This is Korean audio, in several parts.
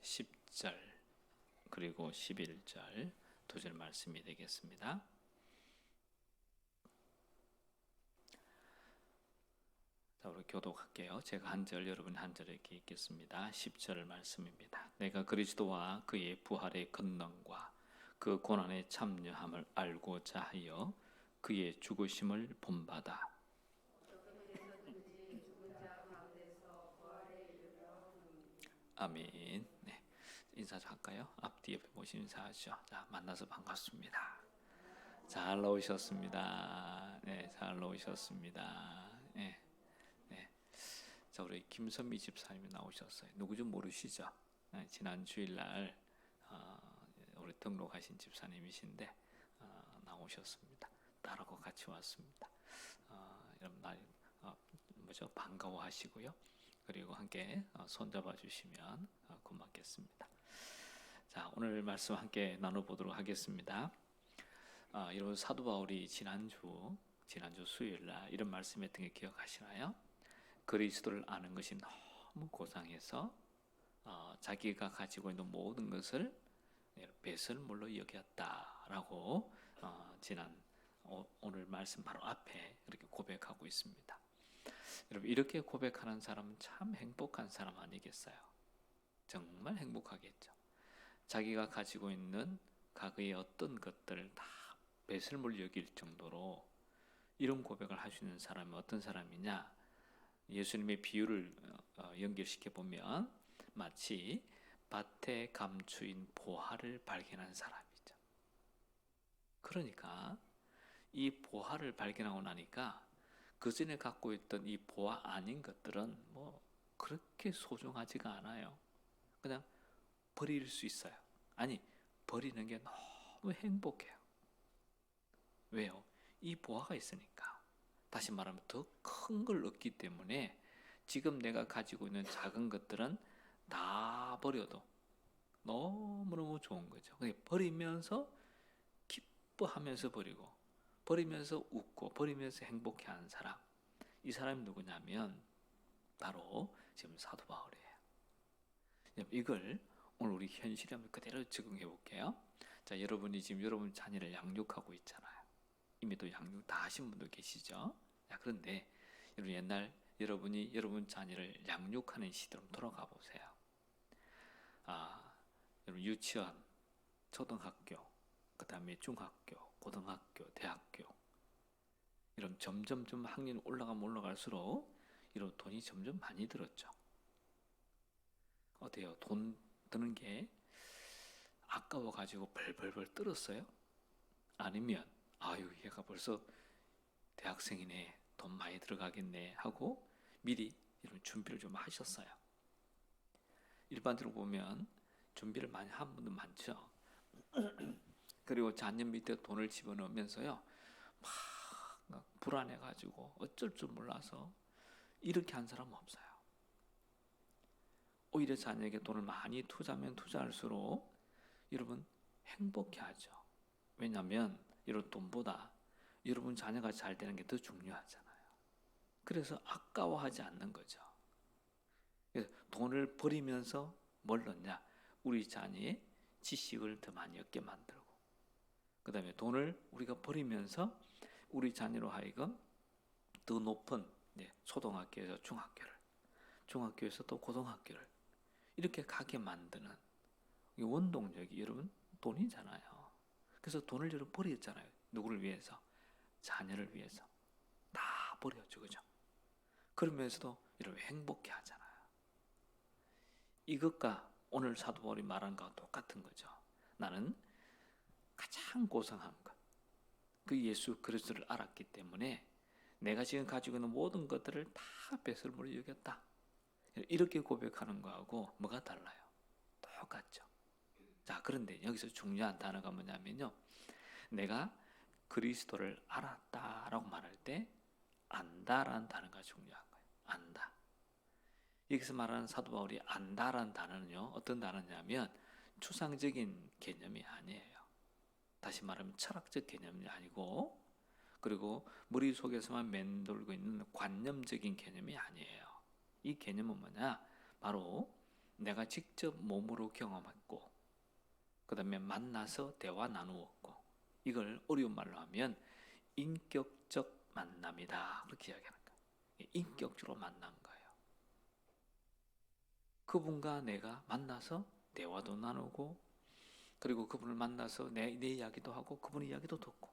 10절 그리고 11절 두 절 말씀이 되겠습니다. 자, 우리 교독할게요. 제가 한 절, 여러분이 한 절 이렇게 읽겠습니다. 10절 말씀입니다. 내가 그리스도와 그의 부활의 권능과 그 고난에 참여함을 알고자 하여 그의 죽으심을 본받아. 아멘. 네, 인사 좀 할까요? 앞뒤 옆에 모시 인사하죠. 자, 만나서 반갑습니다. 잘 나오셨습니다. 네, 잘 나오셨습니다. 네, 네. 자, 우리 김선미 집사님이 나오셨어요. 누구 좀 모르시죠? 네, 지난 주일날 우리 등록하신 집사님이신데 나오셨습니다. 딸하고 같이 왔습니다. 여러분 날 반가워하시고요. 그리고 함께 손잡아 주시면 고맙겠습니다. 자, 오늘 말씀 함께 나눠보도록 하겠습니다. 여러분 사도 바울이 지난주 수요일날 이런 말씀했던 게 기억하시나요? 그리스도를 아는 것이 너무 고상해서 자기가 가지고 있는 모든 것을 배설물로 여겼다라고 오늘 말씀 바로 앞에 이렇게 고백하고 있습니다. 여러분 이렇게 고백하는 사람은 참 행복한 사람 아니겠어요? 정말 행복하겠죠. 자기가 가지고 있는 과거의 어떤 것들을 다 배설물 여길 정도로 이런 고백을 할 수 있는 사람이 어떤 사람이냐? 예수님의 비유를 연결시켜 보면 마치 밭에 감추인 보화를 발견한 사람이죠. 그러니까 이 보화를 발견하고 나니까 그 전에 갖고 있던 이 보화 아닌 것들은 뭐 그렇게 소중하지가 않아요. 그냥 버릴 수 있어요. 아니, 버리는 게 너무 행복해요. 왜요? 이 보화가 있으니까. 다시 말하면 더 큰 걸 얻기 때문에 지금 내가 가지고 있는 작은 것들은 다 버려도 너무너무 좋은 거죠. 버리면서 기뻐하면서 버리고, 버리면서 웃고, 버리면서 행복해하는 사람. 이 사람이 누구냐면 바로 지금 사도 바울이에요. 이걸 오늘 우리 현실에 한번 그대로 적용해 볼게요. 자, 여러분이 지금 여러분 자녀를 양육하고 있잖아요. 이미 또 양육 다 하신 분도 계시죠. 자, 그런데 여러분이 여러분 자녀를 양육하는 시대로 돌아가 보세요. 여러분 유치원, 초등학교, 그 다음에 중학교, 고등학교, 대학교 이런 점점 학년 올라가면 올라갈수록 이런 돈이 점점 많이 들었죠. 어때요? 돈 드는 게 아까워가지고 벌벌벌 떨었어요? 아니면 얘가 벌써 대학생이네, 돈 많이 들어가겠네 하고 미리 이런 준비를 좀 하셨어요. 일반적으로 보면 준비를 많이 한 분도 많죠. 그리고 자녀 밑에 돈을 집어넣으면서요 막 불안해가지고 어쩔 줄 몰라서 이렇게 한 사람은 없어요. 오히려 자녀에게 돈을 많이 투자하면 투자할수록 여러분 행복해하죠. 왜냐하면 이런 돈보다 여러분 자녀가 잘 되는 게 더 중요하잖아요. 그래서 아까워하지 않는 거죠. 그래서 돈을 버리면서 뭘 넣냐? 우리 자녀의 지식을 더 많이 얻게 만들고, 그 다음에 돈을 우리가 버리면서 우리 자녀로 하여금 더 높은 초등학교에서 중학교를, 중학교에서 또 고등학교를 이렇게 가게 만드는 원동력이 여러분 돈이잖아요. 그래서 돈을 여러분 버렸잖아요. 누구를 위해서? 자녀를 위해서. 다 버렸죠. 그죠? 그러면서도 여러분 행복해 하잖아요. 이것과 오늘 사도 바울이 말한 것과 똑같은 거죠. 나는 가장 고상한 것, 그 예수 그리스도를 알았기 때문에 내가 지금 가지고 있는 모든 것들을 다 배설물로 여겼다. 이렇게 고백하는 거하고 뭐가 달라요? 똑같죠. 자, 그런데 여기서 중요한 단어가 뭐냐면요. 내가 그리스도를 알았다라고 말할 때 안다라는 단어가 중요한 거예요. 안다. 여기서 말하는 사도 바울이 안다라는 단어는요. 어떤 단어냐면 추상적인 개념이 아니에요. 다시 말하면 철학적 개념이 아니고, 그리고 머릿속에서만 맴돌고 있는 관념적인 개념이 아니에요. 이 개념은 뭐냐? 바로 내가 직접 몸으로 경험했고 그 다음에 만나서 대화 나누었고 이걸 어려운 말로 하면 인격적 만남이다 그렇게 이야기하는 거예요. 인격적으로 만난 거예요. 그분과 내가 만나서 대화도 나누고 그리고 그분을 만나서 내 이야기도 하고 그분의 이야기도 듣고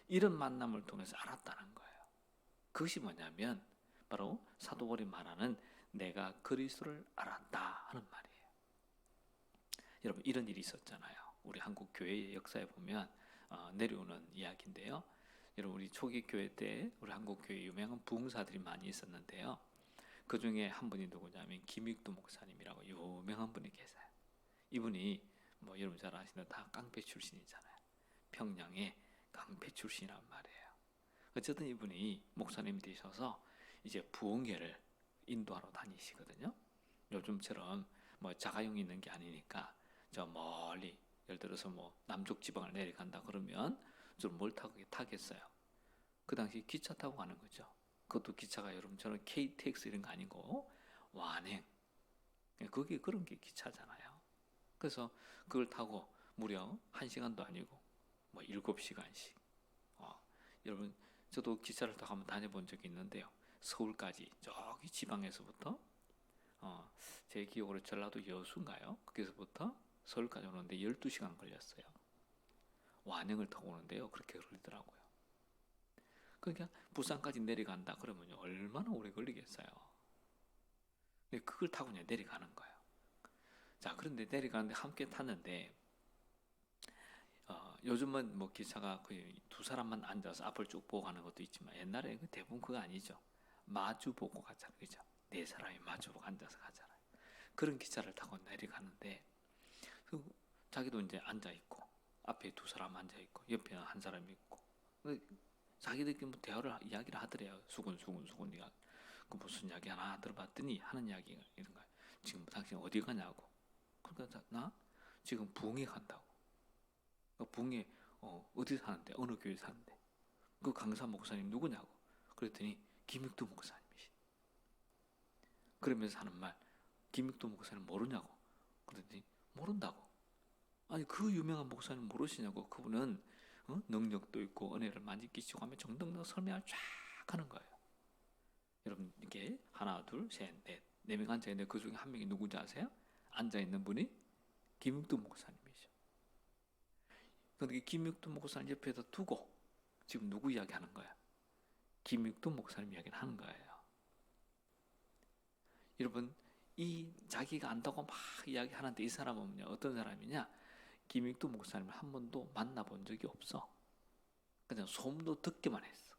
이런 만남을 통해서 알았다는 거예요. 그것이 뭐냐면 바로 사도 바울이 말하는 내가 그리스도를 알았다 하는 말이에요. 여러분 이런 일이 있었잖아요. 우리 한국 교회의 역사에 보면 내려오는 이야기인데요. 여러분 우리 초기 교회 때 우리 한국 교회 유명한 부흥사들이 많이 있었는데요. 그 중에 한 분이 누구냐면 김익두 목사님이라고 유명한 분이 계세요. 이분이 뭐 여러분 잘 아시는 다 깡패 출신이잖아요. 평양의 깡패 출신이란 말이에요. 어쨌든 이분이 목사님이 되셔서 이제 부흥회를 인도하러 다니시거든요. 요즘처럼 뭐 자가용이 있는 게 아니니까 저 멀리 예를 들어서 뭐 남쪽 지방을 내려간다 그러면 좀 뭘 타겠어요. 그 당시 기차 타고 가는 거죠. 그것도 기차가 여러분처럼 KTX 이런 거 아니고 완행. 그게 그런 게 기차잖아요. 그래서 그걸 타고 무려 1시간도 아니고 뭐 7시간씩. 여러분 저도 기차를 타고 한번 다녀본 적이 있는데요. 서울까지 저기 지방에서부터 제 기억으로 전라도 여수인가요? 거기서부터 서울까지 오는데 12시간 걸렸어요. 완행을 타고 오는데요. 그렇게 걸리더라고요. 그러니까 부산까지 내려간다 그러면 얼마나 오래 걸리겠어요. 근데 그걸 타고 그냥 내려가는 거예요. 자, 그런데 내려가는데 함께 탔는데 요즘은 뭐 기차가 거의 두 사람만 앉아서 앞을 쭉 보고 가는 것도 있지만 옛날에 대부분 그거 아니죠. 마주 보고 가잖아요. 그죠? 네 사람이 마주 보고 앉아서 가잖아요. 그런 기차를 타고 내려가는데 자기도 이제 앉아 있고 앞에 두 사람 앉아 있고 옆에 한 사람이 있고 자기들끼리 뭐 대화를 이야기를 하더래요. 수근수근 이야기. 그 무슨 이야기 하나 들어봤더니 하는 이야기가 이런 거예요. 지금 당신 어디 가냐고. 그러니까 나 지금 부흥회 간다고. 부흥회 어디 사는데 어느 교회 사는데 그 강사 목사님 누구냐고. 그랬더니 김익두 목사님이시. 그러면서 하는 말 김익두 목사님 모르냐고. 그랬더니 모른다고. 아니 그 유명한 목사님 모르시냐고. 그분은 능력도 있고 은혜를 많이 끼치고 하면 정등등 설명을 쫙 하는 거예요. 여러분 이게 하나 둘 셋 넷 네 명 앉아 있는데 그 중에 한 명이 누군지 아세요? 앉아 있는 분이 김익두 목사님이죠. 그런데 김익두 목사님 옆에다 두고 지금 누구 이야기하는 거야? 김익두 목사님 이야기를 하는 거예요. 여러분 이 자기가 안다고 막 이야기하는데 이 사람은 어떤 사람이냐? 김익두 목사님을 한 번도 만나본 적이 없어. 그냥 소문도 듣기만 했어.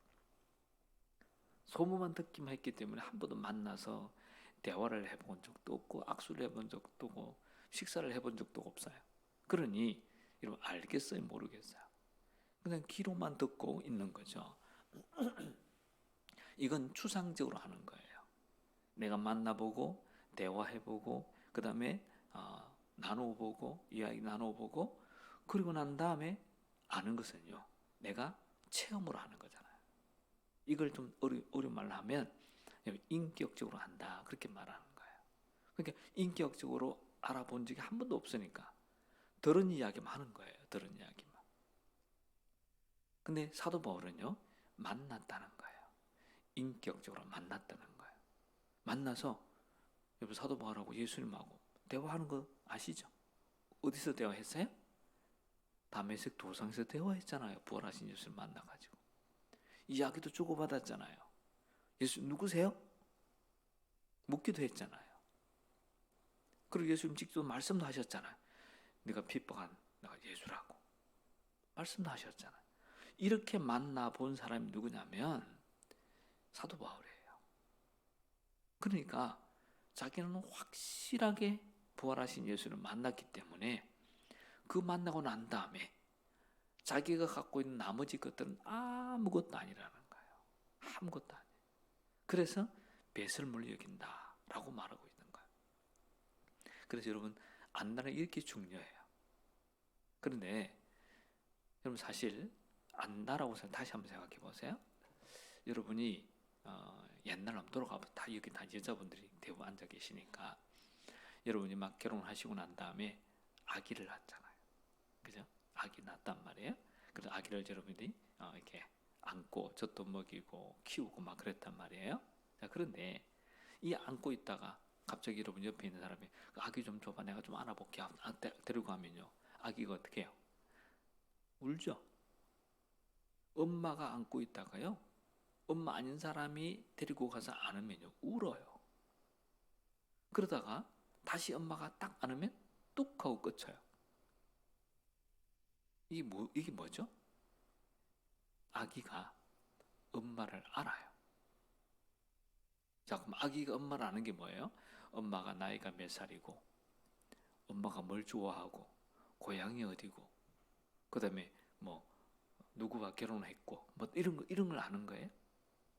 소문만 듣기만 했기 때문에 한 번도 만나서 대화를 해본 적도 없고 악수를 해본 적도 없고 식사를 해본 적도 없어요. 그러니 여러분 알겠어요? 모르겠어요? 그냥 귀로만 듣고 있는 거죠. 이건 추상적으로 하는 거예요. 내가 만나보고 대화해보고 그 다음에 나눠보고 이야기 나눠보고 그리고 난 다음에 아는 것은요. 내가 체험으로 하는 거잖아요. 이걸 좀 어려운 말로 하면 인격적으로 한다 그렇게 말하는 거예요. 그러니까 인격적으로 알아본 적이 한 번도 없으니까 들은 이야기만 하는 거예요. 들은 이야기만. 근데 사도 바울은요. 만났다는 거예요. 인격적으로 만났다는 거예요. 만나서 여러분 사도 바울하고 예수님하고 대화하는 거 아시죠? 어디서 대화했어요? 다메섹 도상에서 대화했잖아요. 부활하신 예수님 만나가지고 이야기도 주고받았잖아요. 예수 누구세요? 묻기도 했잖아요. 그리고 예수님 직접 말씀도 하셨잖아요. 네가 핍박한 내가 예수라고 말씀도 하셨잖아요. 이렇게 만나본 사람이 누구냐면 사도 바울이에요. 그러니까 자기는 확실하게 부활하신 예수를 만났기 때문에 그 만나고 난 다음에 자기가 갖고 있는 나머지 것들은 아무것도 아니라는 거예요. 아무것도 아니에요. 그래서 배설물로 여긴다라고 말하고 있는 거예요. 그래서 여러분 안다는 게 이렇게 중요해요. 그런데 여러분 사실 안다라고 다시 한번 생각해 보세요. 여러분이 옛날 한번 돌아가면 다 여기 다 여자분들이 대부분 앉아 계시니까 여러분이 막 결혼하시고 난 다음에 아기를 낳잖아요. 그죠? 아기 낳단 말이에요. 그래서 아기를 여러분들이 이렇게 안고 젖도 먹이고 키우고 막 그랬단 말이에요. 자, 그런데 이 안고 있다가 갑자기 여러분 옆에 있는 사람이 아기 좀 줘봐, 내가 좀 안아볼게. 데리고 가면요, 아기가 어떻게 해요? 울죠. 엄마가 안고 있다가요, 엄마 아닌 사람이 데리고 가서 안으면요, 울어요. 그러다가 다시 엄마가 딱 안으면 뚝 하고 끝쳐요. 이게 뭐죠? 아기가 엄마를 알아요. 자, 그럼 아기가 엄마를 아는 게 뭐예요? 엄마가 나이가 몇 살이고, 엄마가 뭘 좋아하고, 고향이 어디고, 그 다음에 뭐 누구와 결혼했고, 뭐 이런 걸 아는 거예요?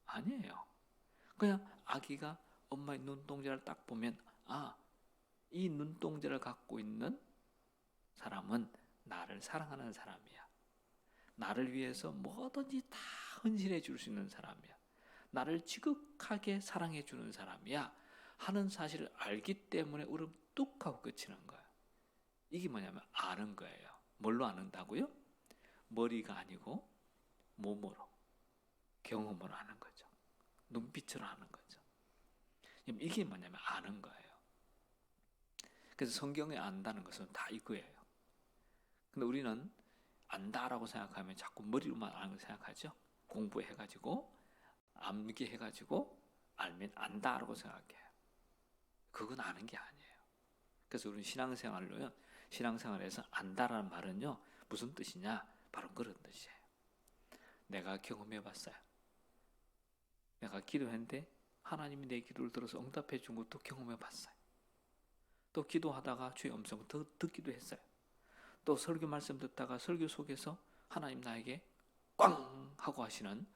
아니에요. 그냥 아기가 엄마의 눈동자를 딱 보면, 이 눈동자를 갖고 있는 사람은 나를 사랑하는 사람이야. 나를 위해서 뭐든지 다 헌신해 줄 수 있는 사람이야. 나를 지극하게 사랑해 주는 사람이야 하는 사실을 알기 때문에 울음 뚝 하고 끝이는 거야. 이게 뭐냐면 아는 거예요. 뭘로 아는다고요? 머리가 아니고 몸으로, 경험으로 아는 거죠. 눈빛으로 아는 거죠. 이게 뭐냐면 아는 거예요. 그래서 성경에 안다는 것은 다 이거예요. 근데 우리는 안다라고 생각하면 자꾸 머리로만 아는 걸 생각하죠. 공부해가지고 암기해가지고 알면 안다라고 생각해요. 그건 아는 게 아니에요. 그래서 우리는 신앙생활에서 안다라는 말은요, 무슨 뜻이냐? 바로 그런 뜻이에요. 내가 경험해봤어요. 내가 기도했는데 하나님이 내 기도를 들어서 응답해 준 것도 경험해봤어요. 또 기도하다가 주의 음성을 듣기도 했어요. 또 설교 말씀 듣다가 설교 속에서 하나님 나에게 꽝 하고 하시는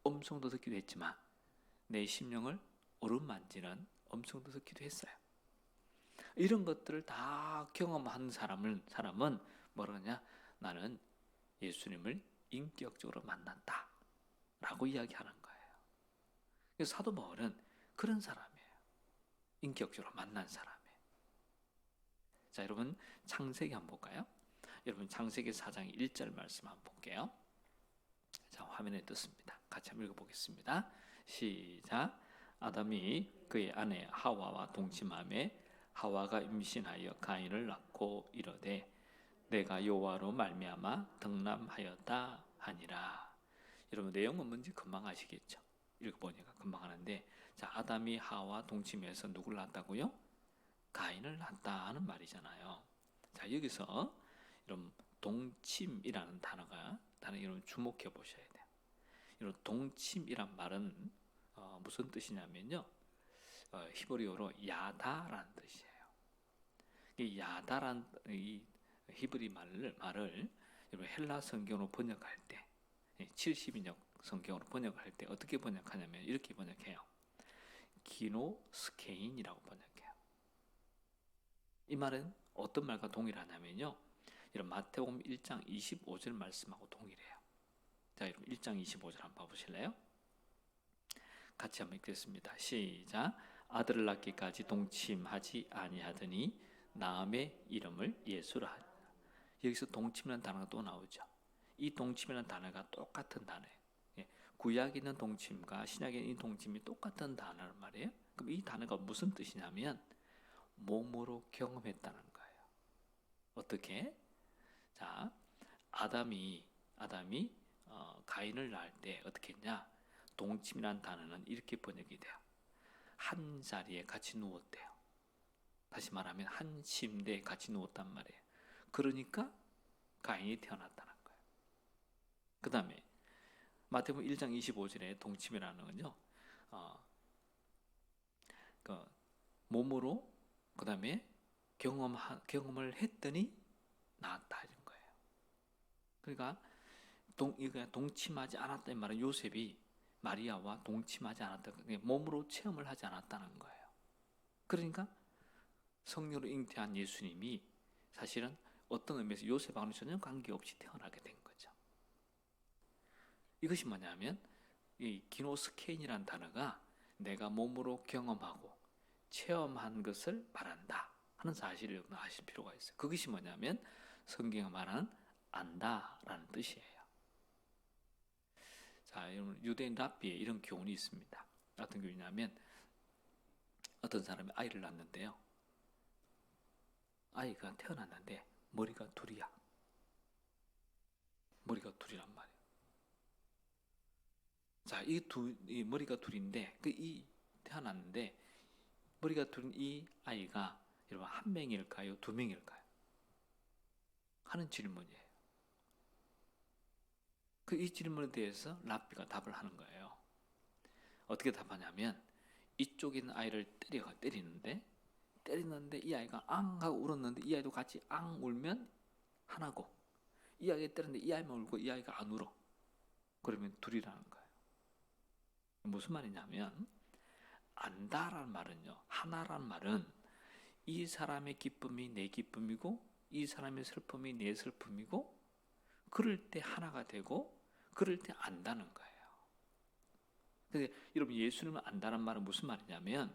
음성도 듣기도 했지만 내 심령을 어루만지는 음성도 듣기도 했어요. 이런 것들을 다 경험한 사람은 뭐라 하냐? 나는 예수님을 인격적으로 만났다 라고 이야기하는 거예요. 그래서 사도 바울은 그런 사람이에요. 인격적으로 만난 사람이에요. 자, 여러분 창세기 한번 볼까요? 여러분 창세기 4장 1절 말씀 한번 볼게요. 자, 화면에 떴습니다. 같이 한번 읽어보겠습니다. 시작. 아담이 그의 아내 하와와 동침하매 하와가 임신하여 가인을 낳고 이르되 내가 여호와로 말미암아 덕남하였다 하니라. 여러분 내용은 뭔지 금방 아시겠죠? 읽어보니까 금방 아는데, 자, 아담이 하와 동침해서 누구를 낳았다고요? 가인을 낳았다 하는 말이잖아요. 자, 여기서 이런 동침이라는 단어가 여러분 주목해 보셔야 돼요. 이런 동침이란 말은 무슨 뜻이냐면요, 히브리어로 야다라는 뜻이에요. 이 야다란 이 히브리 말을 여러분 헬라 성경으로 번역할 때, 70인역 성경으로 번역할 때 어떻게 번역하냐면 이렇게 번역해요. 기노스케인이라고 번역해요. 이 말은 어떤 말과 동일하냐면요, 이런 마태복음 1장 25절 말씀하고 동일해요. 자, 여러분 1장 25절 한번 봐보실래요? 같이 한번 읽겠습니다. 시작. 아들을 낳기까지 동침하지 아니하더니 남의 이름을 예수라 하니라. 여기서 동침이라는 단어가 또 나오죠. 이 동침이라는 단어가 똑같은 단어예요. 구약에 있는 동침과 신약에 있는 동침이 똑같은 단어란 말이에요. 그럼 이 단어가 무슨 뜻이냐면 몸으로 경험했다는 거예요. 어떻게? 자, 아담이 가인을 낳을 때 어떻게 했냐? 동침이라는 단어는 이렇게 번역이 돼요. 한 자리에 같이 누웠대요. 다시 말하면 한 침대에 같이 누웠단 말이에요. 그러니까 가인이 태어났다는 거예요. 그 다음에 마태복음 1장 25절에 동침이라는 건요, 몸으로 그 다음에 경험을 했더니 나았다 이런 거예요. 그러니까 동침하지 않았다는 말은 요셉이 마리아와 동침하지 않았다, 몸으로 체험을 하지 않았다는 거예요. 그러니까 성령으로 잉태한 예수님이 사실은 어떤 의미에서 요셉하고는 전혀 관계없이 태어나게 된 거죠. 이것이 뭐냐면 이 기노스케인이라는 단어가 내가 몸으로 경험하고 체험한 것을 말한다 하는 사실을 여러분 아실 필요가 있어요. 그것이 뭐냐면 성경에 말하는 안다라는 뜻이에요. 자, 여러분 유대인 랍비에 이런 교훈이 있습니다. 어떤 교훈이냐면 어떤 사람이 아이를 낳는데요. 아이가 태어났는데 머리가 둘이야. 머리가 둘이란 말이에요. 자, 이 머리가 둘인데 이 태어났는데 머리가 둘인 이 아이가 여러분 한 명일까요? 두 명일까요? 하는 질문이에요. 이 질문에 대해서 랍비가 답을 하는 거예요. 어떻게 답하냐면 이쪽에 있는 아이를 때리는데 이 아이가 앙 하고 울었는데 이 아이도 같이 앙 울면 하나고, 이 아이가 때렸는데 이 아이만 울고 이 아이가 안 울어. 그러면 둘이라는 거예요. 무슨 말이냐면 안다라는 말은요, 하나라는 말은 이 사람의 기쁨이 내 기쁨이고 이 사람의 슬픔이 내 슬픔이고 그럴 때 하나가 되고 그럴 때 안다는 거예요. 근데 여러분 예수님을 안다는 말은 무슨 말이냐면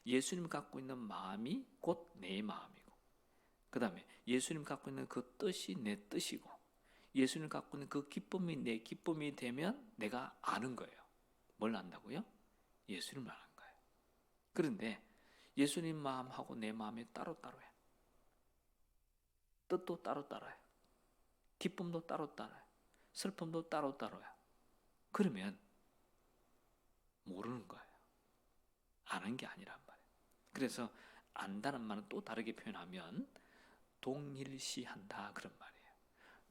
예수님 갖고 있는 마음이 곧 내 마음이고, 그 다음에 예수님 갖고 있는 그 뜻이 내 뜻이고, 예수님 갖고 있는 그 기쁨이 내 기쁨이 되면 내가 아는 거예요. 뭘 안다고요? 예수님을 아는 거예요. 그런데 예수님 마음하고 내 마음이 따로따로해. 뜻도 따로따로해. 기쁨도 따로따로해. 슬픔도 따로따로해. 그러면 모르는 거예요. 아는 게 아니란 말이에요. 그래서 안다는 말은 또 다르게 표현하면 동일시한다 그런 말이에요.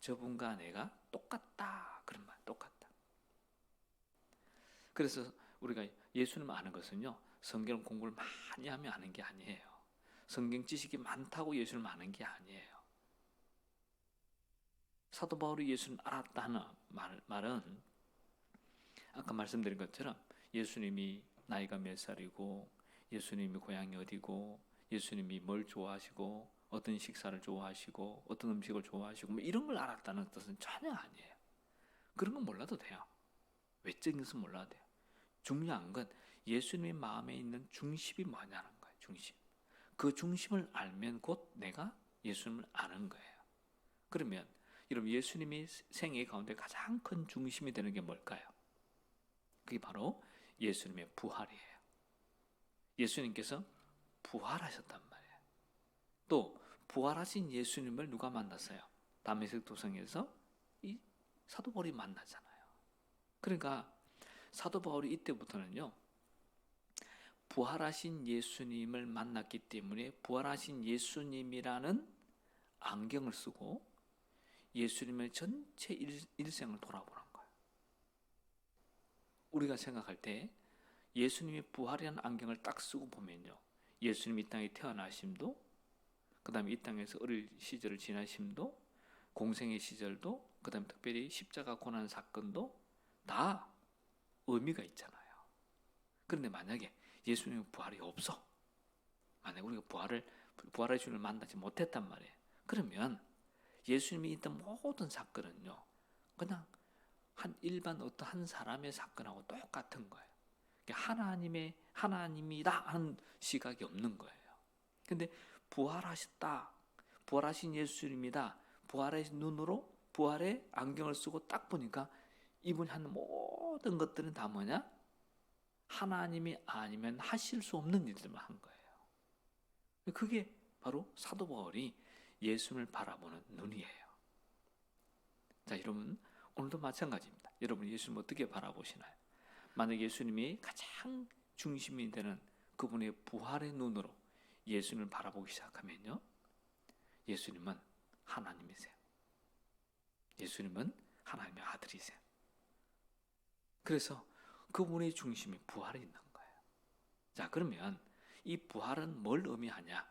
저분과 내가 똑같다 그런 말, 똑같다. 그래서 우리가 예수님 아는 것은요, 성경 공부를 많이 하면 아는 게 아니에요. 성경 지식이 많다고 예수님 아는 게 아니에요. 사도 바울이 예수님 알았다는 말은 아까 말씀드린 것처럼 예수님이 나이가 몇 살이고 예수님이 고향이 어디고 예수님이 뭘 좋아하시고 어떤 식사를 좋아하시고 어떤 음식을 좋아하시고 뭐 이런 걸 알았다는 뜻은 전혀 아니에요. 그런 건 몰라도 돼요. 외적인 것은 몰라도 돼요. 중요한 건 예수님의 마음에 있는 중심이 뭐냐는 거예요. 중심. 그 중심을 알면 곧 내가 예수님을 아는 거예요. 그러면 여러분 예수님이 생애 가운데 가장 큰 중심이 되는 게 뭘까요? 그게 바로 예수님의 부활이에요. 예수님께서 부활하셨단 말이에요. 또 부활하신 예수님을 누가 만났어요? 다메섹 도성에서 이 사도 바울이 만나잖아요. 그러니까 사도 바울이 이때부터는요, 부활하신 예수님을 만났기 때문에 부활하신 예수님이라는 안경을 쓰고 예수님의 전체 일생을 돌아보는 거예요. 우리가 생각할 때 예수님의 부활이라는 안경을 딱 쓰고 보면요, 예수님이 이 땅에 태어나심도, 그 다음에 이 땅에서 어릴 시절을 지나심도, 공생의 시절도, 그 다음에 특별히 십자가 고난 사건도 다 의미가 있잖아요. 그런데 만약에 예수님의 부활이 없어, 만약에 우리가 부활의 주님을 만나지 못했단 말이에요. 그러면 예수님이 있던 모든 사건은요, 그냥 한 일반 어떤 한 사람의 사건하고 똑같은 거예요. 하나님이다 하는 시각이 없는 거예요. 근데 부활하셨다, 부활하신 예수님이다, 부활의 눈으로 부활의 안경을 쓰고 딱 보니까 이분이 하는 모든 것들은 다 뭐냐? 하나님이 아니면 하실 수 없는 일들만 한 거예요. 그게 바로 사도 바울이 예수님을 바라보는 눈이에요. 자, 여러분 오늘도 마찬가지입니다. 여러분 예수님 어떻게 바라보시나요? 만약 예수님이 가장 중심이 되는 그분의 부활의 눈으로 예수님을 바라보기 시작하면요, 예수님은 하나님이세요. 예수님은 하나님의 아들이세요. 그래서 그분의 중심이 부활에 있는 거예요. 자, 그러면 이 부활은 뭘 의미하냐?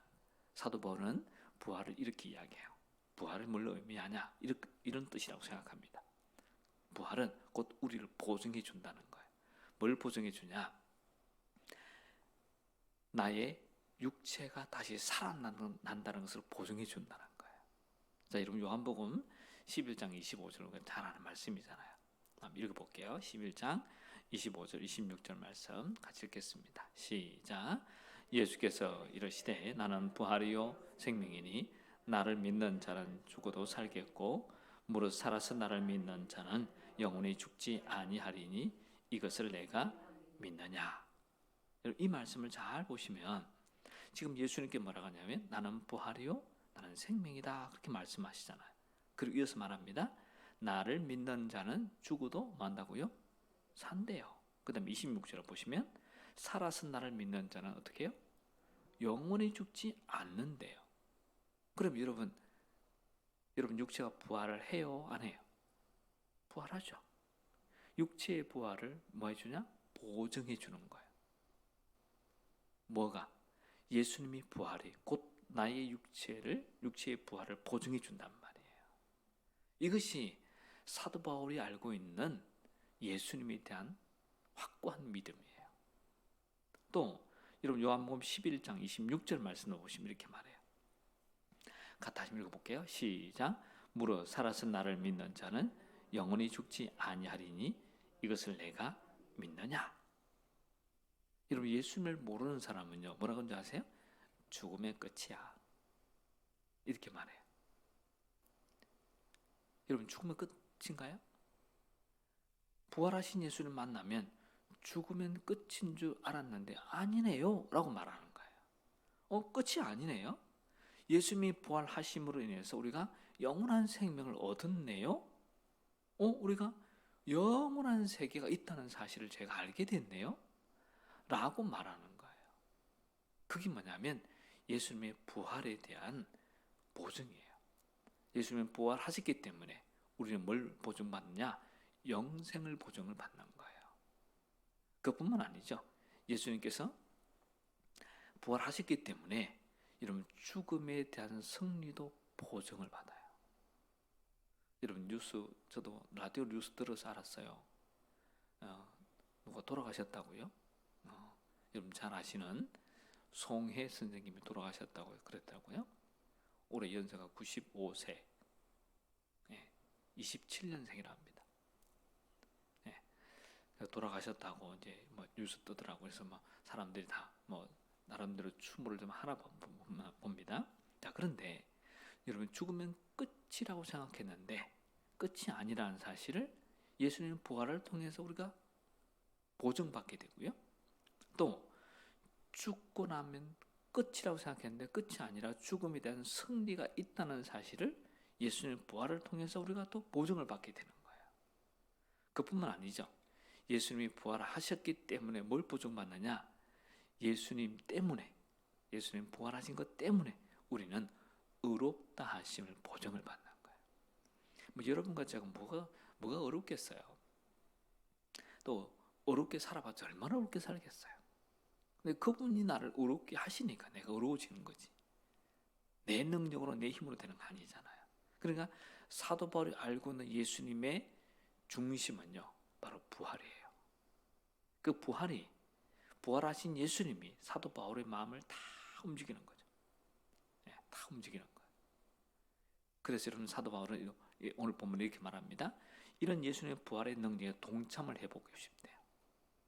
사도 바울은 부활을 이렇게 이야기해요. 부활은 뭘 의미하냐? 이런 뜻이라고 생각합니다. 부활은 곧 우리를 보증해 준다는 거예요. 뭘 보증해 주냐? 나의 육체가 다시 살아난다는 것을 보증해 준다는 거예요. 자, 여러분 요한복음 11장 25절 잘 아는 말씀이잖아요. 한번 읽어볼게요. 11장 25절 26절 말씀 같이 읽겠습니다. 시작. 예수께서 이르시되 나는 부활이요 생명이니 나를 믿는 자는 죽어도 살겠고 무릇 살아서 나를 믿는 자는 영원히 죽지 아니하리니 이것을 내가 믿느냐. 이 말씀을 잘 보시면 지금 예수님께 뭐라고 하냐면 나는 부활이요 나는 생명이다 그렇게 말씀하시잖아요. 그리고 이어서 말합니다. 나를 믿는 자는 죽어도 만다고요? 산대요. 그 다음에 26절을 보시면 살아서 나를 믿는 자는 어떻게 해요? 영원히 죽지 않는데요. 그럼 여러분 육체가 부활을 해요? 안 해요? 부활하죠. 육체의 부활을 뭐 해주냐? 보증해 주는 거예요. 뭐가? 예수님이 부활이 곧 나의 육체의 부활을 보증해 준단 말이에요. 이것이 사도 바울이 알고 있는 예수님에 대한 확고한 믿음이에요. 또 여러분 요한복음 11장 26절 말씀을 보시면 이렇게 말해요. 다시 읽어볼게요. 시작. 무릇 살아서 나를 믿는 자는 영원히 죽지 아니하리니 이것을 내가 믿느냐. 여러분 예수님을 모르는 사람은요 뭐라고 하는지 아세요? 죽음의 끝이야 이렇게 말해요. 여러분 죽음의 끝인가요? 부활하신 예수를 만나면 죽으면 끝인 줄 알았는데 아니네요 라고 말하는 거예요. 끝이 아니네요. 예수님이 부활하심으로 인해서 우리가 영원한 생명을 얻었네요. 우리가 영원한 세계가 있다는 사실을 제가 알게 됐네요 라고 말하는 거예요. 그게 뭐냐면 예수님의 부활에 대한 보증이에요. 예수님은 부활하셨기 때문에 우리는 뭘 보증받느냐? 영생을 보증을 받는 거예요. 그뿐만 아니죠. 예수님께서 부활하셨기 때문에 여러분 죽음에 대한 승리도 보증을 받아요. 여러분 저도 라디오 뉴스 들어서 알았어요. 누가 돌아가셨다고요? 여러분 잘 아시는 송해 선생님이 돌아가셨다고 그랬다고요? 올해 연세가 95세, 27년생이라 합니다. 돌아가셨다고 이제 뭐 뉴스 뜨더라고요. 그래서 뭐 사람들이 다 뭐 나름대로 추모를 좀 하나 봅니다. 자, 그런데 여러분 죽으면 끝이라고 생각했는데 끝이 아니라는 사실을 예수님 부활을 통해서 우리가 보증받게 되고요. 또 죽고 나면 끝이라고 생각했는데 끝이 아니라 죽음에 대한 승리가 있다는 사실을 예수님 부활을 통해서 우리가 또 보증을 받게 되는 거예요. 그뿐만 아니죠. 예수님이 부활하셨기 때문에 뭘 보증받느냐? 예수님 부활하신 것 때문에 우리는 의롭다 하심을 보증을 받는 거예요. 뭐 여러분과 제가 뭐가 어렵겠어요? 또 어렵게 살아봤자 얼마나 어렵게 살겠어요? 근데 그분이 나를 어렵게 하시니까 내가 어려워지는 거지. 내 능력으로 내 힘으로 되는 거 아니잖아요. 그러니까 사도 바울이 알고 있는 예수님의 중심은요 바로 부활이에요. 그 부활하신 예수님이 사도 바울의 마음을 다 움직이는 거죠. 다 움직이는 거예요. 그래서 여러분 사도 바울은 오늘 본문에 이렇게 말합니다. 이런 예수님의 부활의 능력에 동참을 해보고 싶대요.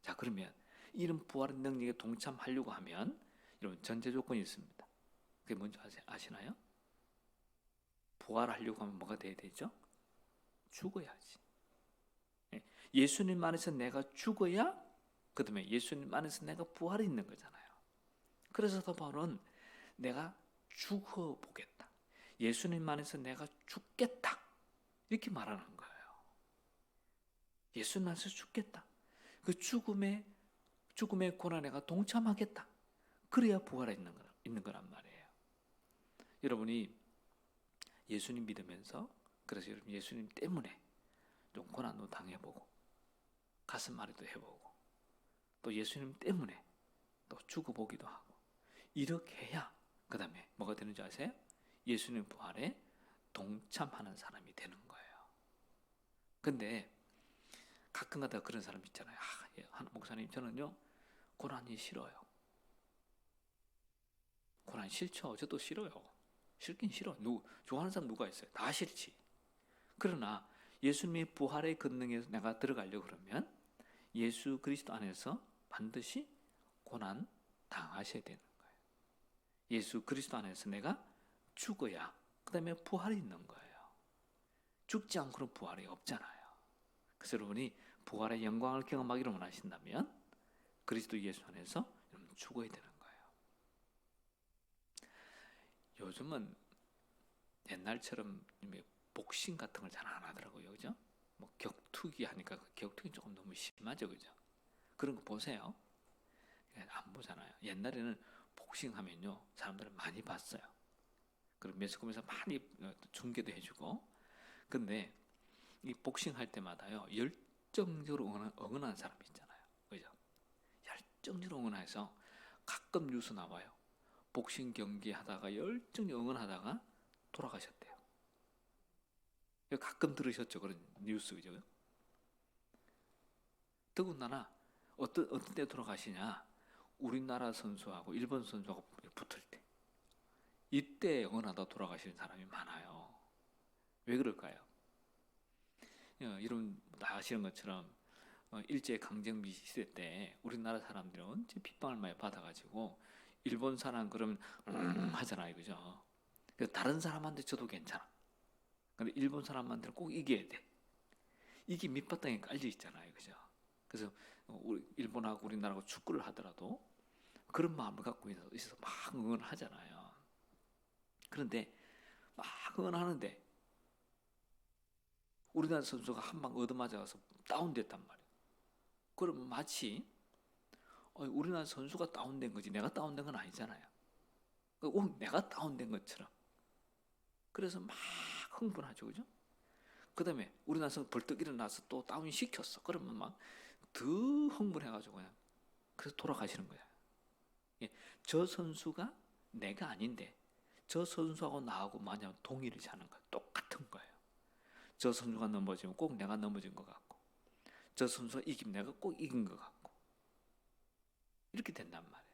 자, 그러면 이런 부활의 능력에 동참하려고 하면 여러분 전제 조건이 있습니다. 그게 뭔지 아시나요? 부활하려고 하면 뭐가 돼야 되죠? 죽어야지. 예수님 안에서 내가 죽어야 그 다음에 예수님 안에서 내가 부활이 있는 거잖아요. 그래서 사도 바울은 내가 죽어보겠다. 예수님 안에서 내가 죽겠다. 이렇게 말하는 거예요. 예수님 안에서 죽겠다. 그 죽음의 고난에 내가 동참하겠다. 그래야 부활에 있는 거란 말이에요. 여러분이 예수님 믿으면서 그래서 여러분 예수님 때문에 좀 고난도 당해보고 가슴앓이도 해보고 또 예수님 때문에 또 죽어보기도 하고 이렇게 해야 그 다음에 뭐가 되는지 아세요? 예수님 부활에 동참하는 사람이 되는 거예요. 근데 가끔가다 그런 사람 있잖아요. 목사님 저는요 고난이 싫어요. 고난 싫죠. 저도 싫어요. 싫긴 싫어. 좋아하는 사람 누가 있어요? 다 싫지. 그러나 예수님의 부활의 권능에 내가 들어가려고 그러면 예수 그리스도 안에서 반드시 고난 당하셔야 되는 거예요. 예수 그리스도 안에서 내가 죽어야 그 다음에 부활이 있는 거예요. 죽지 않고는 부활이 없잖아요. 그래서 여러분이 부활의 영광을 경험하기를 원하신다면 그리스도 예수 안에서 여러분 죽어야 되는 거예요. 요즘은 옛날처럼 복싱 같은 걸 잘 안 하더라고요. 그죠? 뭐 격투기 하니까 그 격투기 조금 너무 심하죠. 그죠? 그런 거 보세요. 안 보잖아요. 옛날에는 복싱 하면요. 사람들을 많이 봤어요. 그리고 매스컴에서 많이 중계도 해주고. 근데 이 복싱 할 때마다요. 열정적으로 응원하는 사람이 있잖아요. 그죠? 열정적으로 응원해서 가끔 뉴스 나와요. 복싱 경기 하다가 열정적으로 응원하다가 돌아가셨대요. 가끔 들으셨죠? 그런 뉴스. 그죠? 더군다나 어떤 때 돌아가시냐? 우리나라 선수하고 일본 선수하고 붙을 때. 이때 응원하다 돌아가시는 사람이 많아요. 왜 그럴까요? 여러분 다 아시는 것처럼 일제 강점기 시대 때 우리나라 사람들은 언제 핍박을 많이 받아가지고 일본 사람 그러면 하잖아요, 그죠? 다른 사람한테 쳐도 괜찮아. 근데 일본 사람한테는 꼭 이겨야 돼. 이게 밑바탕에 깔려 있잖아요, 그죠? 그래서 우리 일본하고 우리나라하고 축구를 하더라도 그런 마음을 갖고 있어서 막 응원을 하잖아요. 그런데 막 응원하는데 우리나라 선수가 한 방 얻어맞아서 다운됐단 말이에요. 그러면 마치 우리나라 선수가 다운된 거지 내가 다운된 건 아니잖아요. 내가 다운된 것처럼. 그래서 막 흥분하죠, 그죠? 그 다음에 우리나라 선수 벌떡 일어나서 또 다운 시켰어. 그러면 막 더 흥분해가지고 그냥 그래서 돌아가시는 거야. 저 선수가 내가 아닌데 저 선수하고 나하고 만약 동일을 하는 거야. 똑같은 거예요. 저 선수가 넘어지면 꼭 내가 넘어진 것 같고 저 선수가 이기면 내가 꼭 이긴 것 같고 이렇게 된단 말이에요.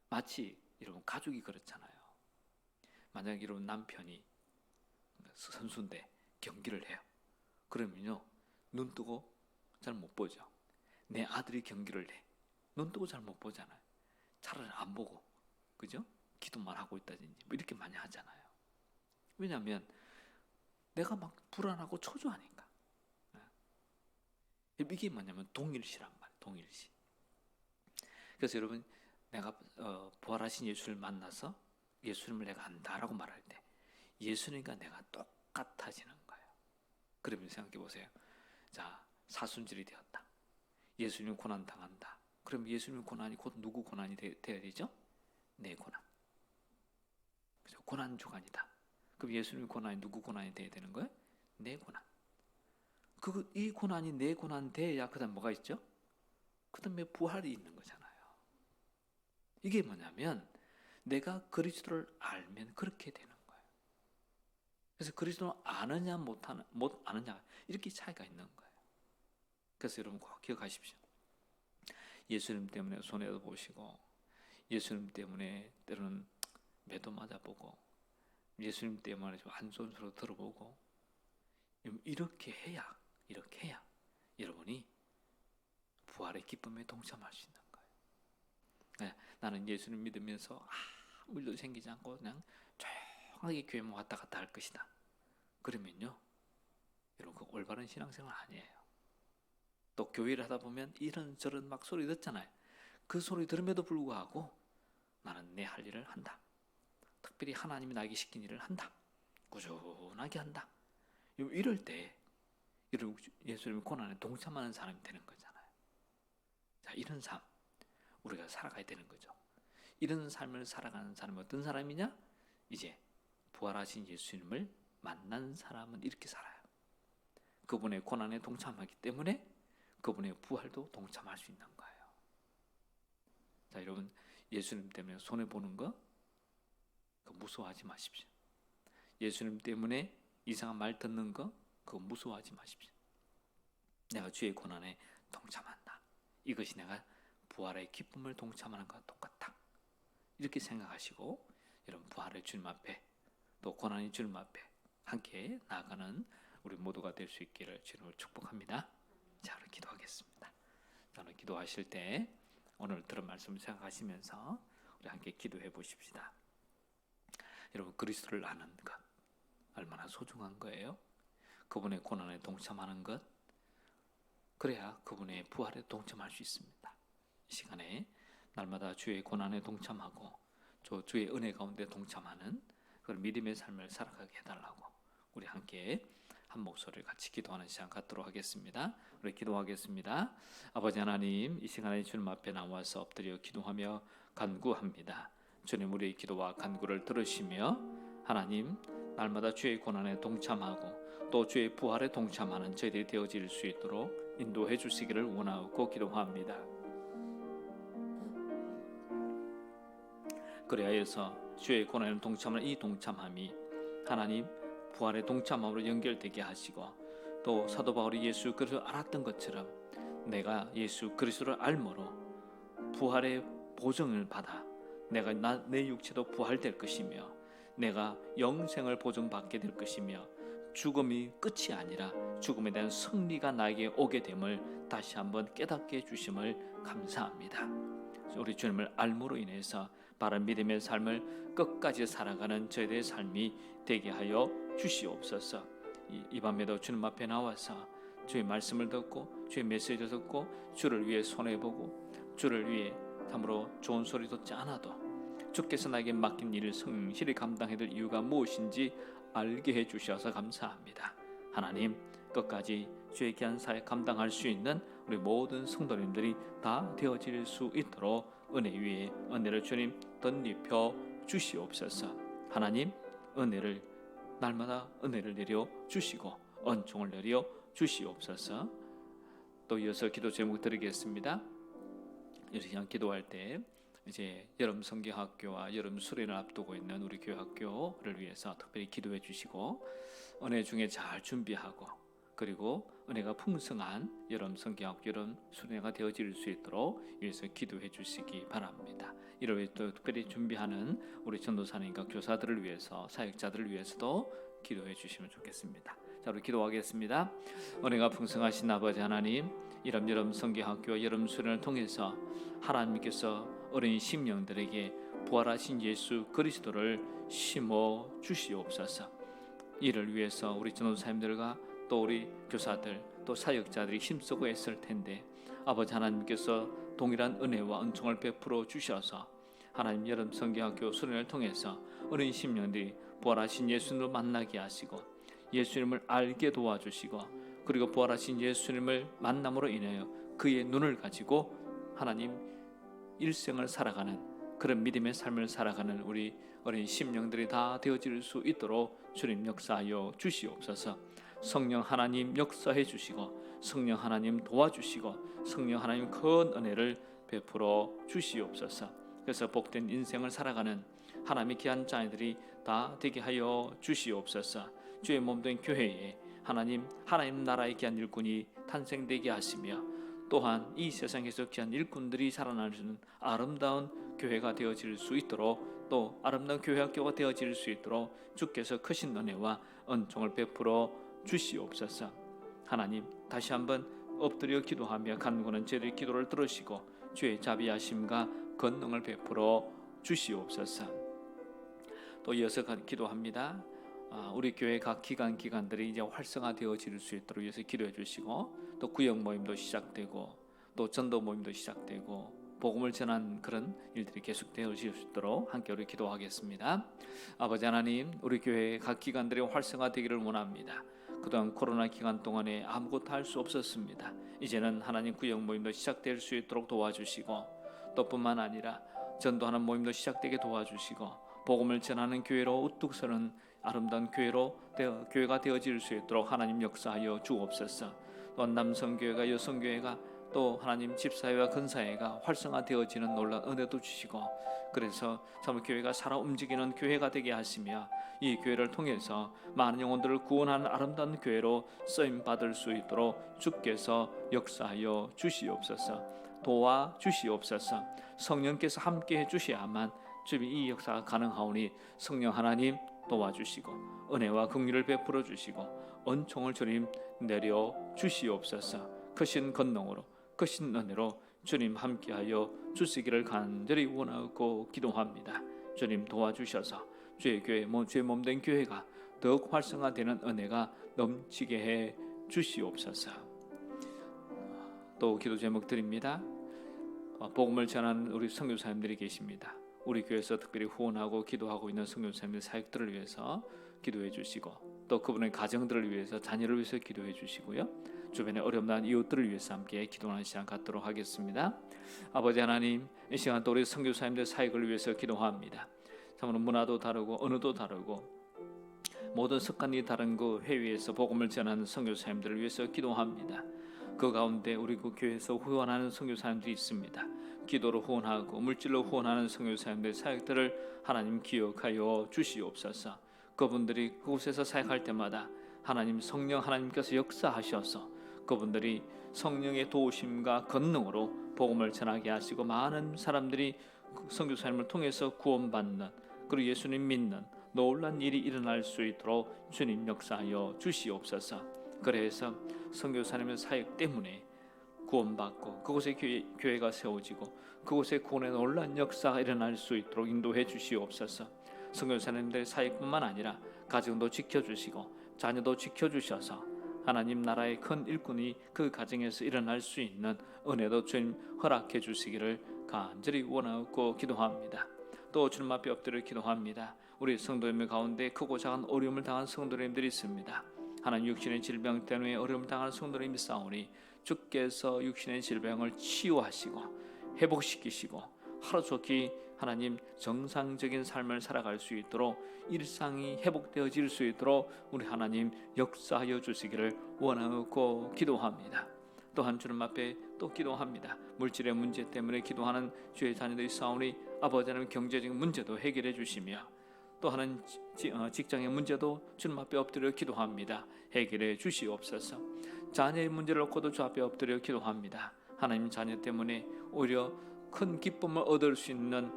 마치 여러분 가족이 그렇잖아요. 만약 여러분 남편이 선수인데 경기를 해요. 그러면요 눈 뜨고 잘 못 보죠. 내 아들이 경기를 해. 눈 뜨고 잘 못 보잖아요. 차라리 안 보고 그죠? 기도만 하고 있다든지 뭐 이렇게 많이 하잖아요. 왜냐하면 내가 막 불안하고 초조하니까. 이게 뭐냐면 동일시란 말이에요. 동일시. 그래서 여러분 내가 부활하신 예수를 만나서 예수님을 내가 안다라고 말할 때 예수님과 내가 똑같아지는 거예요. 그러면 생각해 보세요. 자, 사순절이 되었다. 예수님 고난 당한다. 그럼 예수님 고난이 곧 누구 고난이 돼야 되죠? 내 고난. 그죠? 고난 주간이다. 그럼 예수님 고난이 누구 고난이 돼야 되는 거예요? 내 고난. 이 고난이 내 고난 돼야 그다음 뭐가 있죠? 그다음에 부활이 있는 거잖아요. 이게 뭐냐면 내가 그리스도를 알면 그렇게 되는 거예요. 그래서 그리스도를 아느냐 못 아느냐 이렇게 차이가 있는 거예요. 그래서 여러분 꼭 기억하십시오. 예수님 때문에 손해도 보시고 예수님 때문에 때로는 매도 맞아보고 예수님 때문에 좀 안 좋은 소리 들어보고 이렇게 해야 여러분이 부활의 기쁨에 동참할 수 있는 거예요. 네, 나는 예수님 믿으면서 아무 일도 생기지 않고 그냥 조용하게 교회만 왔다 갔다 할 것이다. 그러면요 여러분 그 올바른 신앙생활 아니에요. 또 교회를 하다 보면 이런저런 막 소리 듣잖아요. 그 소리 들음에도 불구하고 나는 내 할 일을 한다. 특별히 하나님이 나에게 시킨 일을 한다. 꾸준하게 한다. 이럴 때 예수님의 고난에 동참하는 사람이 되는 거잖아요. 자, 이런 삶 우리가 살아가야 되는 거죠. 이런 삶을 살아가는 사람이 어떤 사람이냐? 이제 부활하신 예수님을 만난 사람은 이렇게 살아요. 그분의 고난에 동참하기 때문에 그분의 부활도 동참할 수 있는 거예요. 자, 여러분 예수님 때문에 손해보는 거 그거 무서워하지 마십시오. 예수님 때문에 이상한 말 듣는 거 그거 무서워하지 마십시오. 내가 주의 고난에 동참한다. 이것이 내가 부활의 기쁨을 동참하는 것과 똑같다. 이렇게 생각하시고 여러분 부활의 주님 앞에 또 고난의 주님 앞에 함께 나아가는 우리 모두가 될 수 있기를 주님을 축복합니다. 자, 우리 기도하겠습니다. 저는 기도하실 때 오늘 들은 말씀을 생각하시면서 우리 함께 기도해 보십시다. 여러분, 그리스도를 아는 것 얼마나 소중한 거예요? 그분의 고난에 동참하는 것, 그래야 그분의 부활에 동참할 수 있습니다. 이 시간에 날마다 주의 고난에 동참하고 주의 은혜 가운데 동참하는 그런 믿음의 삶을 살아가게 해달라고 우리 함께 한 목소리를 같이 기도하는 시간 갖도록 하겠습니다. 우리 기도하겠습니다. 아버지 하나님, 이 시간에 주님 앞에 나와서 엎드려 기도하며 간구합니다. 주님, 우리의 기도와 간구를 들으시며 하나님, 날마다 주의 고난에 동참하고 또 주의 부활에 동참하는 저희들이 되어질 수 있도록 인도해 주시기를 원하고 기도합니다. 그래야해서 주의 고난에 동참하는 이 동참함이 하나님 부활의 동참함으로 연결되게 하시고, 또 사도 바울이 예수 그리스도를 알았던 것처럼 내가 예수 그리스도를 알므로 부활의 보증을 받아 내가 내 육체도 부활될 것이며 내가 영생을 보증받게 될 것이며 죽음이 끝이 아니라 죽음에 대한 승리가 나에게 오게 됨을 다시 한번 깨닫게 해주심을 감사합니다. 우리 주님을 알므로 인해서 바른 믿음의 삶을 끝까지 살아가는 저희들의 삶이 되게 하여 주시옵소서. 이 밤에도 주님 앞에 나와서 주의 말씀을 듣고 주의 메시지를 듣고 주를 위해 손해보고 주를 위해 참으로 좋은 소리 듣지 않아도 주께서 나에게 맡긴 일을 성실히 감당해야 될 이유가 무엇인지 알게 해주셔서 감사합니다. 하나님, 끝까지 주의 귀한 사역 감당할 수 있는 우리 모든 성도님들이 다 되어질 수 있도록 은혜 위에 은혜를 주님 덧입혀 주시옵소서. 하나님, 은혜를 날마다 은혜를 내려 주시고 은총을 내려 주시옵소서. 또 이어서 기도 제목 드리겠습니다. 이렇게 기도할 때 이제 여름 성경학교와 여름 수련을 앞두고 있는 우리 교회 학교를 위해서 특별히 기도해 주시고, 은혜 중에 잘 준비하고 그리고 은혜가 풍성한 여름 성경학교 여름 수련회가 되어질 수 있도록 위해서 기도해 주시기 바랍니다. 이를 위해 또 특별히 준비하는 우리 전도사님과 교사들을 위해서, 사역자들을 위해서도 기도해 주시면 좋겠습니다. 자, 우리 기도하겠습니다. 은혜가 풍성하신 아버지 하나님, 이런 여름 성경학교와 여름 수련을 통해서 하나님께서 어린 심령들에게 부활하신 예수 그리스도를 심어 주시옵소서. 이를 위해서 우리 전도사님들과 또 우리 교사들 또 사역자들이 힘쓰고 애쓸 텐데, 아버지 하나님께서 동일한 은혜와 은총을 베풀어 주셔서 하나님 여름 성경학교 수련을 통해서 어린 심령들이 부활하신 예수님을 만나게 하시고 예수님을 알게 도와주시고, 그리고 부활하신 예수님을 만남으로 인하여 그의 눈을 가지고 하나님 일생을 살아가는 그런 믿음의 삶을 살아가는 우리 어린 심령들이 다 되어질 수 있도록 주님 역사하여 주시옵소서. 성령 하나님 역사해 주시고 성령 하나님 도와주시고 성령 하나님 큰 은혜를 베풀어 주시옵소서. 그래서 복된 인생을 살아가는 하나님의 귀한 자녀들이 다 되게 하여 주시옵소서. 주의 몸된 교회에 하나님 나라의 귀한 일꾼이 탄생되게 하시며, 또한 이 세상에서 귀한 일꾼들이 살아나는 아름다운 교회가 되어질 수 있도록, 또 아름다운 교회 학교가 되어질 수 있도록 주께서 크신 은혜와 은총을 베풀어 주시옵소서. 하나님, 다시 한번 엎드려 기도하며 간구하는 저희들의 기도를 들으시고 주의 자비하심과 권능을 베풀어 주시옵소서. 또 이어서 기도합니다. 우리 교회 각 기관들이 이제 활성화되어질 수 있도록 위해서 기도해 주시고, 또 구역 모임도 시작되고 또 전도 모임도 시작되고 복음을 전한 그런 일들이 계속되어질 수 있도록 함께 우리 기도하겠습니다. 아버지 하나님, 우리 교회 각 기관들이 활성화되기를 원합니다. 그동안 코로나 기간 동안에 아무것도 할 수 없었습니다. 이제는 하나님 구역 모임도 시작될 수 있도록 도와주시고, 또 뿐만 아니라 전도하는 모임도 시작되게 도와주시고, 복음을 전하는 교회로 우뚝 서는 아름다운 교회가 되어질 수 있도록 하나님 역사하여 주옵소서. 또 남성교회가 여성교회가 또 하나님 집사회와 근사회가 활성화되어지는 놀라운 은혜도 주시고, 그래서 참 교회가 살아 움직이는 교회가 되게 하시며, 이 교회를 통해서 많은 영혼들을 구원하는 아름다운 교회로 쓰임 받을 수 있도록 주께서 역사하여 주시옵소서. 도와 주시옵소서. 성령께서 함께해 주셔야만 주님 이 역사가 가능하오니 성령 하나님 도와주시고 은혜와 긍휼을 베풀어 주시고 은총을 주님 내려 주시옵소서. 크신 권능으로 크신 은혜로 주님 함께하여 주시기를 간절히 원하고 기도합니다. 주님 도와주셔서 주의 교회, 주의 몸된 교회가 더욱 활성화되는 은혜가 넘치게 해 주시옵소서. 또 기도 제목 드립니다. 복음을 전하는 우리 선교사님들이 계십니다. 우리 교회에서 특별히 후원하고 기도하고 있는 선교사님들 사역들을 위해서 기도해 주시고, 또 그분의 가정들을 위해서, 자녀를 위해서 기도해 주시고요. 주변에 어려움 당한 이웃들을 위해서 함께 기도하는 시간 갖도록 하겠습니다. 아버지 하나님, 이 시간 또 우리 선교사님들 사역을 위해서 기도합니다. 참으로 문화도 다르고 언어도 다르고 모든 습관이 다른 그 해외에서 복음을 전하는 선교사님들을 위해서 기도합니다. 그 가운데 우리 그 교회에서 후원하는 선교사님들이 있습니다. 기도로 후원하고 물질로 후원하는 선교사님들의 사역들을 하나님 기억하여 주시옵소서. 그분들이 그곳에서 사역할 때마다 하나님 성령 하나님께서 역사하셔서 그분들이 성령의 도우심과 권능으로 복음을 전하게 하시고 많은 사람들이 선교사님을 통해서 구원받는, 그리고 예수님 믿는 놀란 일이 일어날 수 있도록 주님 역사하여 주시옵소서. 그래서 선교사님의 사역 때문에 구원받고 그곳에 교회가 세워지고 그곳에 구원의 놀란 역사가 일어날 수 있도록 인도해 주시옵소서. 선교사님들의 사역뿐만 아니라 가정도 지켜주시고 자녀도 지켜주셔서 하나님 나라의 큰 일꾼이 그 가정에서 일어날 수 있는 은혜도 주님 허락해 주시기를 간절히 원하고 기도합니다. 또 주님 앞에 엎드려 기도합니다. 우리 성도님들 가운데 크고 작은 어려움을 당한 성도님들이 있습니다. 하나님 육신의 질병 때문에 어려움을 당하는 성도님이 싸우니 주께서 육신의 질병을 치유하시고 회복시키시고 하루속히 하나님 정상적인 삶을 살아갈 수 있도록 일상이 회복되어질 수 있도록 우리 하나님 역사하여 주시기를 원하고 기도합니다. 또한 주님 앞에 또 기도합니다. 물질의 문제 때문에 기도하는 주의 자녀들이 싸우니 아버지 하나님 경제적인 문제도 해결해 주시며 또 하는 직장의 문제도 주님 앞에 엎드려 기도합니다. 해결해 주시옵소서. 자녀의 문제를 놓고도 주 앞에 엎드려 기도합니다. 하나님 자녀 때문에 오히려 큰 기쁨을 얻을 수 있는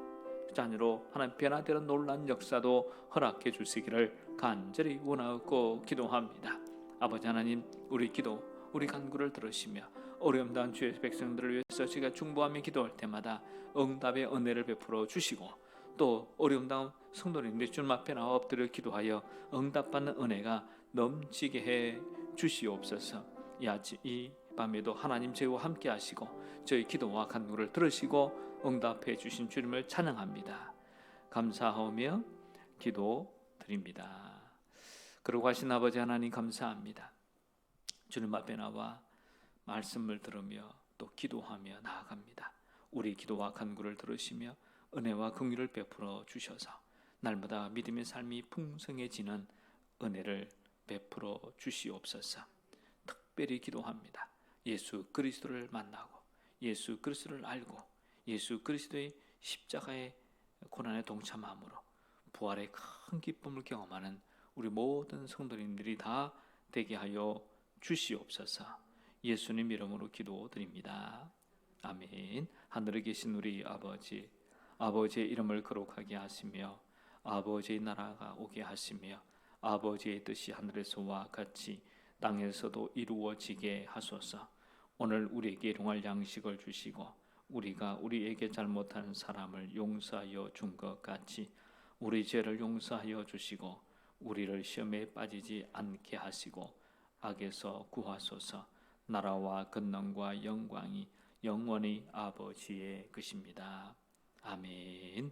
자녀로 하나님 변화되는 놀라운 역사도 허락해 주시기를 간절히 원하고 기도합니다. 아버지 하나님, 우리 기도, 우리 간구를 들으시며 어려움 당한 주의 백성들을 위해서 저희가 중보하며 기도할 때마다 응답의 은혜를 베풀어 주시고 또 어려움 당한 성도님들 주님 앞에 나와 엎드려 기도하여 응답받는 은혜가 넘치게 해 주시옵소서. 이 밤에도 하나님 저희와 함께 하시고 저희 기도와 간구를 들으시고 응답해 주신 주님을 찬양합니다. 감사하며 기도드립니다. 그러고 하신 아버지 하나님 감사합니다. 주님 앞에 나와 말씀을 들으며 또 기도하며 나아갑니다. 우리 기도와 간구를 들으시며 은혜와 긍휼을 베풀어 주셔서 날마다 믿음의 삶이 풍성해지는 은혜를 베풀어 주시옵소서. 특별히 기도합니다. 예수 그리스도를 만나고 예수 그리스도를 알고 예수 그리스도의 십자가의 고난에 동참함으로 부활의 큰 기쁨을 경험하는 우리 모든 성도님들이 다 되게 하여 주시옵소서. 예수님 이름으로 기도드립니다. 아멘. 하늘에 계신 우리 아버지, 아버지의 이름을 거룩하게 하시며 아버지의 나라가 오게 하시며 아버지의 뜻이 하늘에서와 같이 땅에서도 이루어지게 하소서. 오늘 우리에게 일용할 양식을 주시고 우리가 우리에게 잘못한 사람을 용서하여 준 것 같이 우리 죄를 용서하여 주시고 우리를 시험에 빠지지 않게 하시고 악에서 구하소서. 나라와 권능과 영광이 영원히 아버지의 것입니다. 아멘.